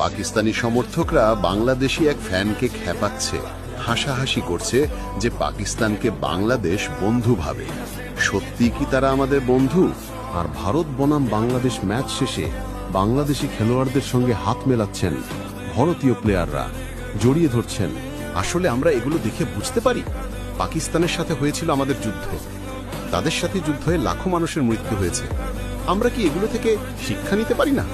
পাকিস্তানি সমর্থকরা বাংলাদেশি এক ফ্যানকে খেপাচ্ছে, হাসাহাসি করছে যে পাকিস্তানকে বাংলাদেশ বন্ধু ভাবে। সত্যি কি তারা আমাদের বন্ধু? আর ভারত বনাম বাংলাদেশ ম্যাচ শেষে বাংলাদেশি খেলোয়াড়দের সঙ্গে হাত মেলাচ্ছেন ভারতীয় প্লেয়াররা, জড়িয়ে ধরছেন। আসলে আমরা এগুলো দেখে বুঝতে পারি পাকিস্তানের সাথে হয়েছিল আমাদের যুদ্ধ, তাদের সাথে যুদ্ধ হয়ে লাখো মানুষের মৃত্যু হয়েছে। আমরা কি এগুলো থেকে শিক্ষা নিতে পারি না?